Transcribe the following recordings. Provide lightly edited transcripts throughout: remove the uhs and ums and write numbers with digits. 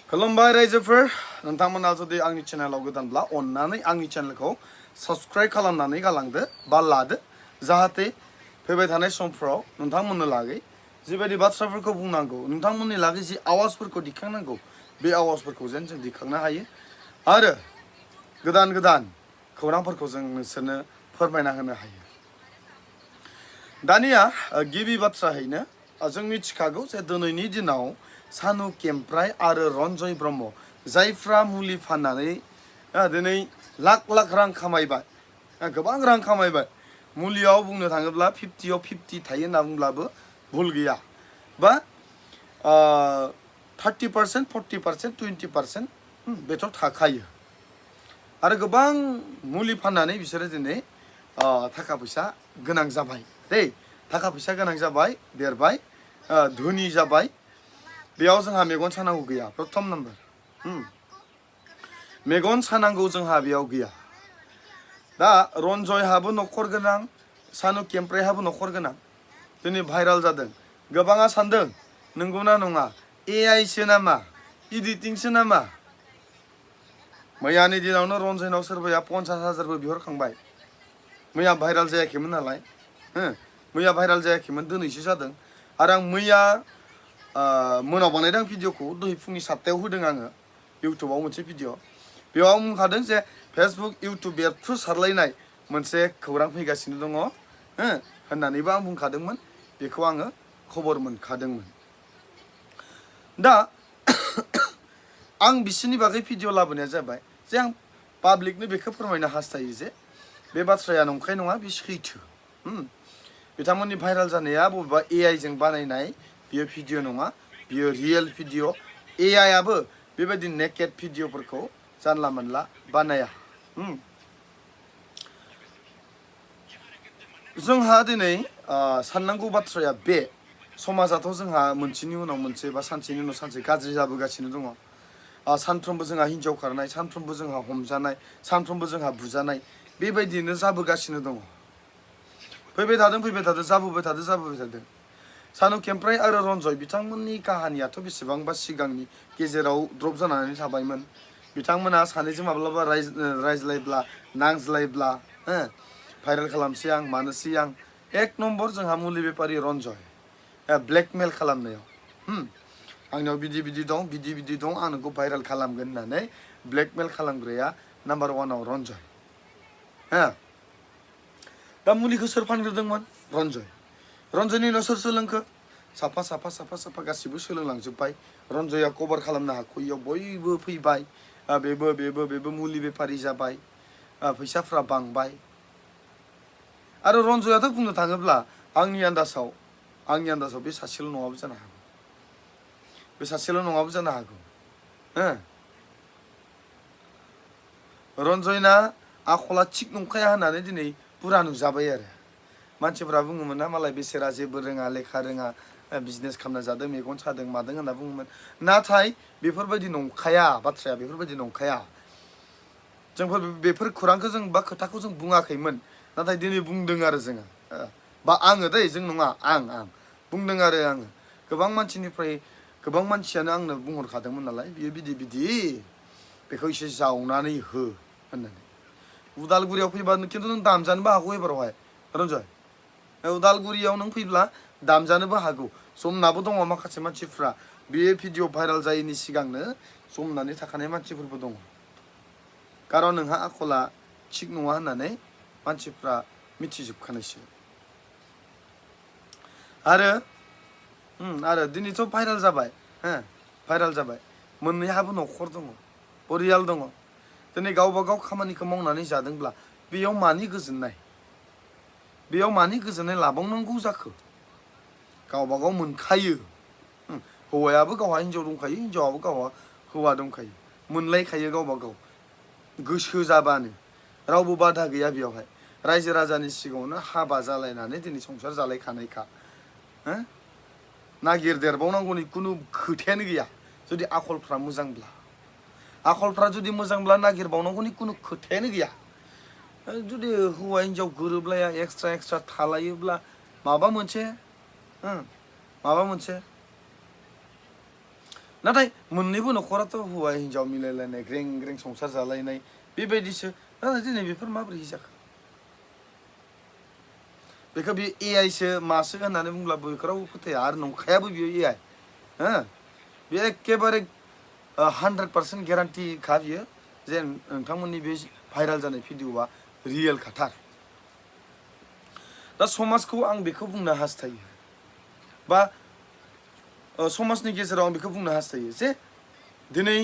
खुलुमबाय रायजोफोर नोंथांमोना जुदि आंनि चेनेलाव गोदानब्ला अन्नानै आंनि चेनेलखौ साबस्क्राइब खालामनानै गालांदो बा लादो जाहाथे फैबाय थानाय समफ्राव नोंथांमोननो लागै जिबायदि बाथ्राफोरखौ बुंनांगौ नोंथांमोननि लागै जि आवाजफोरखौ दिखांनांगौ बे आवाजफोरखौ जेन जों दिखांनो हायो आरो गोदान गोदान खौरांफोरखौ जों नोंसोरनो फोरमायना होनो हायो। दानिया गिबि बाथ्रायैनो जों मिथिखागौ जे दिनैनि दिनाव सानु केम्प्राइ आरो रन्जय ब्रह्म जायफ्रा मुलि फाननानै दिनै लाख लाख रां खामायबाय गोबां रां खामायबाय मुलियाव बुंनो थाङोब्ला 50आव 50 थायो होनना बुंब्लाबो भुल गैया बा 30% 40% 20% बेथ' थाखायो आरो गोबां मुलि फाननानै बिसोरो दिनै थाखा फैसा गोनां जाबाय दै थाखा फैसा गोनां जाबाय देरबाय धोनि जाबाय बेयाव जोंहा मेगन सानांगौ गैया प्रथम नाम्बार मेगन सानांगौ जोंहा बेयाव गैया दा रन्जयहाबो न'खर गोनां सानु केम्प्राइहाबो न'खर गोनां दिनै भाइराल जादों गोबाङा सानदों नंगौना नङा AI सो नामा इडिटिंसो नामा मैयानि दिनावनो रन्जयनाव सोरबाया 50,000बो बिहरखांबाय मैया भाइराल जायाखैमोन नालाय मैया भाइराल जायाखैमोन दिनैसो जादों आरो आं मैया मोनाव बानायदों भिडिअखौ दहाय फुंनि 7टायाव होदों आङो इउटुबाव मोनसे भिडिअ बेयाव बुंखादों जे फेसबुक इउटुब बेरफ्रुसारलायनाय मोनसे खौरां फैगासिनो दङ होननानैबो आं बुंखादोंमोन बेखौ आङो खबर मोनखादोंमोन दा आं बिसोरनि बागै भिडिअ लाबोनाया जाबाय जे आं पाब्लिकनो बेखौ फोरमायनो हास्थायो जे बे बाथ्राया नंखाय नङा बे सैथो बिथांमोननि भाइराल जानाया बबेबा AI जों बानायनाय बियो भिडिअ नङा बियो रियेल भिडिअ AI आबो बेबायदि नेकेड भिडिअफोरखौ जानला मोनला बानाया जोंहा दिनै साननांगौ बाथ्राया बे समाजाथ' जोंहा मोनसेनि उनाव मोनसे बा सानसेनि उनाव सानसे गाज्रि जाबोगासिनो दङ सानफ्रोमबो जोंहा हिन्जाव खारनाय सानफ्रोमबो जोंहा हमजानाय सानफ्रोमबो जोंहा बुजानाय बेबायदिनो जाबोगासिनो दङ फैबाय थादों जाबोबाय थादों सानु केम्प्राइ आरो रन्जय बिथांमोननि काहानियाथ' बेसेबांबा सिगांनि गेजेराव ड्रप जानानै थाबायमोन बिथांमोना सानैजों माब्लाबा रायज्लायब्ला नांज्लायब्ला भाइरेल खालामसै आं मानोसै आं एक नम्बर जोंहा मुलि बेफारि रन्जय ब्लेकमेल खालामनायाव आंनाव बिदि दं आं नोंखौ भाइरेल खालामगोन होननानै ब्लेकमेल खालामग्राया नाम्बार 1आव रन्जय दा मुलिखौ सोर फानग्रोदोंमोन रन्जयनि उनाव सोर सोलोंखो साफा गासिबो सोलोंलांजोब्बाय रन्जया कभार खालामनो हाख'यैयाव बयबो फैबाय बेबो मुलि बेफारि जाबाय फैसाफ्रा बांबाय आरो रन्जयाथ' बुंनो थाङोब्ला आंनि आन्दाजाव बे सासेल' नङाबो जानो हागौ रन्जयना आखला थिग नंखाया होननानै दिनै पुरा नुजाबाय आरो मानसिफ्रा बुङोमोन ना मालाय बेसेरा जेबो रोङा लेखा रोङा बिजनेस खालामना जादों मेगन सादों मादों होनना बुङोमोन नाथाय बेफोरबायदि नंखाया बाथ्राया बेफोरबायदि नंखाया जोंफोर बेफोर खौरांखौ जों बा खोथाखौ जों बुङाखैमोन नाथाय दिनै बुंदों आरो जोङो बा आङो दै जों नङा आं बुंदों आरो आङो गोबां मानसियानो आंनो बुंहरखादोंमोन नालाय बियो बिदि बेखौ एसे जावनानै हो होननानै उदालगुरियाव फैबा खिन्थु नों दामजानोबो हागौ एबारावहाय रन्जय उदालगुरियाव नों फैब्ला दामजानोबो हागौ जमनाबो दङ माखासे मानसिफ्रा बे भिडिअ भाइराल जायैनि सिगांनो जमनानै थाखानाय मानसिफोरबो दङ खारन नोंहा आखला थिग नङा होननानै मानसिफ्रा मिथिजोबखानायसो आरो दिनैथ' भाइराल जाबाय मोननैहाबो न'खर दङ परियाल दङ दिनै गावबा गाव खामानिखौ मावनानै जादोंब्ला बेयाव मानि गोजोननाय लाबावनांगौ जाखो गावबा गाव मोनखायो हौवायाबो गावहा हिन्जाव दंखायो हिन्जावाबो गावहा हौवा दंखायो मोनलायखायो गावबा गाव गोसो जाबानो रावबो बाधा गैया बेयावहाय रायजो राजानि सिगाङावनो हाबा जालायनानै दिनै संसार जालायखानायखा नागिरदेरबावनांगौनि खुनु खोथायानो गैया जुदि आखलफ्रा मोजांब्ला नागिरबावनांगौनि खुनु खोथायानो गैया जुदि हौवा हिन्जाव गोरोबलाया एक्सट्रा थालायोब्ला माबा मोनसे नाथाय मोननैबो न'खराथ' हौवा हिन्जाव मिलायलायनाय ग्रें ग्रें संसार जालायनाय बेबायदिसो नाथाय दिनै बेफोर माबोरै जाखो बेखौ बे एआइसो मासो होननानै बुंब्ला बेफोरावबो फोथाया आरो नंखायाबो बियो एआइ हो बे एखेबारे 100% गेरान्टि खा बियो जे नोंथांमोननि बे भाइराल जानाय भिडिअआ रियेल खाथार दा समाजखौ आं बेखौ बुंनो हास्थायो बा समाजनि गेजेराव आं बेखौ बुंनो हास्थायो जे दिनै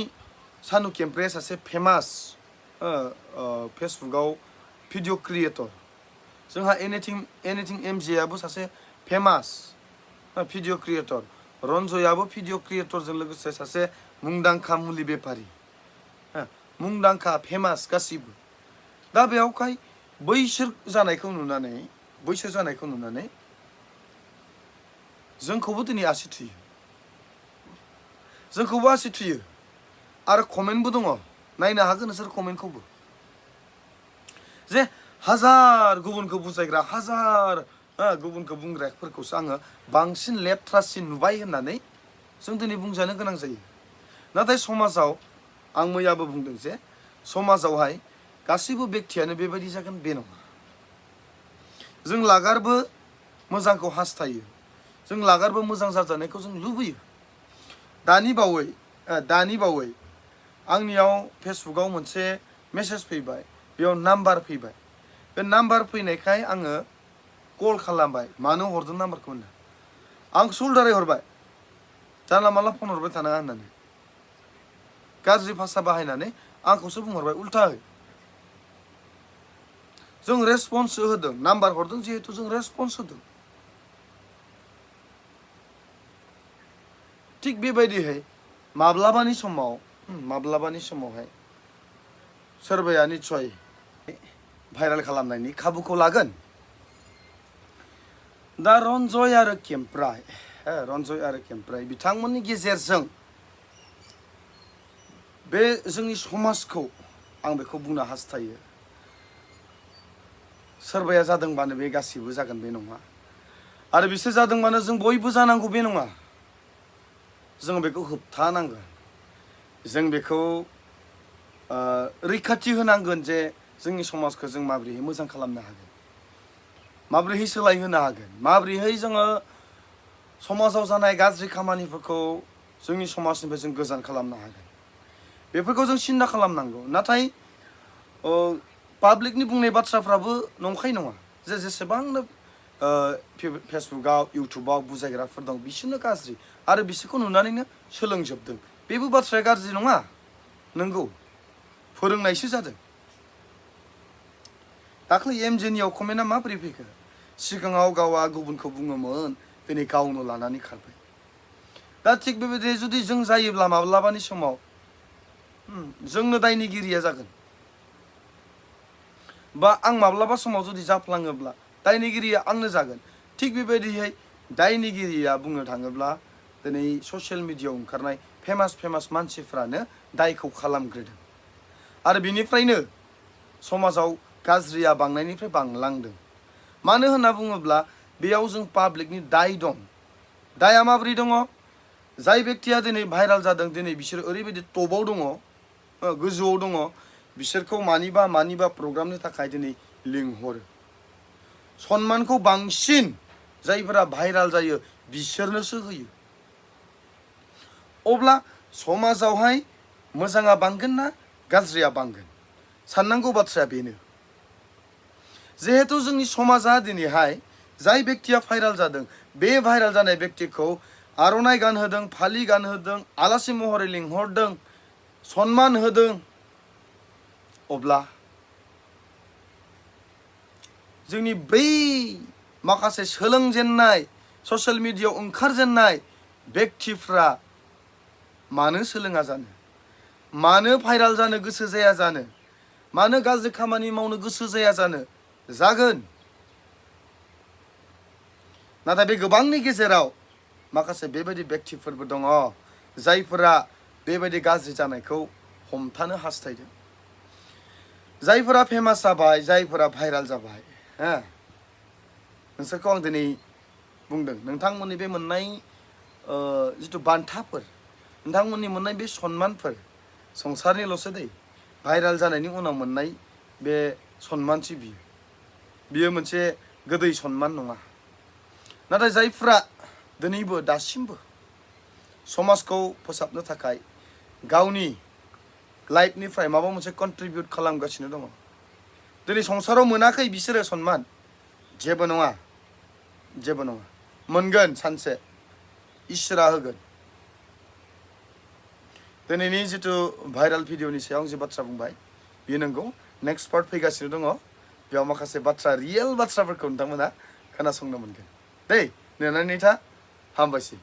सानु केम्प्राया सासे फेमास फेसबुकआव भिडिअ क्रिएटर जोंहा एनिथिं एमजेआबो सासे फेमास भिडिअ क्रिएटर रन्जयाबो भिडिअ क्रिएटरजों लोगोसे सासे मुंदांखा मुलि बेफारि मुंदांखा फेमास गासिबो दा बेयावहाय बैसोर जानायखौ नुनानै जोंखौबो दिनै आसि थुयो जोंखौबो आसि थुयो आरो कमेन्टबो दङ नायनो हागोन नोंसोर कमेन्टखौबो जे हाजार गुबुनखौ बुजायग्रा हाजार गुबुनखौ बुंग्राफोरखौसो आङो बांसिन लेथ्रासिन नुबाय होननानै जों दिनै बुंजानो गोनां जायो नाथाय समाजाव आं मैयाबो बुंदों जे समाजावहाय गासैबो बेक्तियानो बेबायदि जागोन बे नङा जों लागारबो मोजांखौ हास्थायो जों लागारबो मोजां जाजानायखौ जों लुबैयो दानि बावै आंनियाव फेसबुकआव मोनसे मेसेज फैबाय बेयाव नाम्बार फैबाय बे नाम्बार फैनायखाय आङो कल खालामबाय मानो हरदों नाम्बारखौ होनना आं सुलदारै हरबाय जानला मानला फन हरबाय थानाङा होननानै गाज्रि भाषा बाहायनानै आंखौसो बुंहरबाय उल्थायै जों रेसपन्स होदों नाम्बार हरदों जिहेतु जों रेसपन्स होदों थिग बेबायदिहाय माब्लाबानि समावहाय सोरबाया निस्सय भाइराल खालामनायनि खाबुखौ लागोन दा रन्जय आरो केम्प्राय बिथांमोननि गेजेरजों बे जोंनि समाजखौ आं बेखौ बुंनो हास्थायो सोरबाया जादोंबानो बे गासिबो जागोन बे नङा आरो बिसोर जादोंबानो जों बयबो जानांगौ बे नङा जों बेखौ होबथानांगोन जों बेखौ रैखाथि होनांगोन जे जोंनि समाजखौ जों माबोरैहाय मोजां खालामनो हागोन माबोरैहाय सोलायहोनो हागोन माबोरैहाय जोङो समाजाव जानाय गाज्रि खामानिफोरखौ जोंनि समाजनिफ्राय जों गोजान खालामनो हागोन बेफोरखौ जों सिन्था खालामनांगौ नाथाय पाब्लिकनि बुंनाय बाथ्राफ्राबो नंखाय नङा जे जेसेबांनो फेसबुकआव इउटुबाव बुजायग्राफोर दं बिसोरनो गाज्रि आरो बिसोरखौ नुनानैनो सोलोंजोबदों बेबो बाथ्राया गाज्रि नङा नंगौ फोरोंनायसो जादों दाख्लै एमजेनियाव कमेन्टआ माबोरै फैखो सिगाङाव गावआ गुबुनखौ बुङोमोन दिनै गावनो लानानै खारबाय दा थिग बेबायदि जुदि जों जायोब्ला माब्लाबानि समाव जोंनो दायनिगिरिया जागोन बा आं माब्लाबा समाव जुदि जाफ्लाङोब्ला दायनिगिरिया आंनो जागोन थिग बेबायदिहाय दायनिगिरिया बुंनो थाङोब्ला दिनै ससियेल मिडियायाव ओंखारनाय फेमास मानसिफ्रानो दायखौ खालामग्रोदों आरो बिनिफ्रायनो समाजाव गाज्रिया बांनायनिफ्राय बांलांदों मानो होनना बुङोब्ला बेयाव जों पाब्लिकनि दाय दं दाया माबोरै दङ जाय बेक्तिया दिनै भाइराल जादों दिनै बिसोर ओरैबायदि टपआव दङ गोजौआव दङ बिसोरखौ मानिबा प्रग्रामनि थाखाय दिनै लिंहरो सन्मानखौ बांसिन जायफोरा भाइराल जायो बिसोरनोसो होयो अब्ला समाजावहाय मोजाङा बांगोन ना गाज्रिया बांगोन साननांगौ बाथ्राया बेनो जिहेतु जोंनि समाजा दिनैहाय जाय बेक्तिया भाइराल जादों बे भाइराल जानाय बेक्तिखौ आर'नाइ गानहोदों फालि गानहोदों आलासि महरै लिंहरदों सन्मान होदों अब्ला जोंनि बै माखासे सोलोंजेननाय ससियेल मिडियायाव ओंखारजेननाय बेक्तिफ्रा मानो सोलोङा जानो मानो भाइराल जानो गोसो जाया जानो मानो गाज्रि खामानि मावनो गोसो जाया जानो जागोन नाथाय बे गोबांनि गेजेराव माखासे बेबायदि बेक्तिफोरबो दङ जायफोरा बेबायदि गाज्रि जानायखौ हमथानो हास्थायदों जायफोरा फेमास जाबाय जायफोरा भाइराल जाबाय नोंसोरखौ आं दिनै बुंदों नोंथांमोननि बे मोननाय जिथु बान्थाफोर नोंथांमोननि मोननाय बे सन्मानफोर संसारनिल'सो दै भाइराल जानायनि उनाव मोननाय बे सन्मानथि बियो मोनसे गोदै सन्मान नङा नाथाय जायफ्रा दिनैबो दासिमबो समाजखौ फोसाबनो थाखाय गावनि लाइफनिफ्राय माबा मोनसे कन्ट्रिबिउट खालामगासिनो दङ दिनै संसाराव मोनाखै बिसोरो सन्मान जेबो नङा मोनगोन सानसे इसोरा होगोन दिनैनि जिथु भाइराल भिडिअनि सायाव आं जे बाथ्रा बुंबाय बेयो नंगौ नेक्स्ट पार्ट फैगासिनो दङ बेयाव माखासे बाथ्रा रियेल बाथ्राफोरखौ नोंथांमोना खोनासंनो मोनगोन दै नेनानै था हामबायसै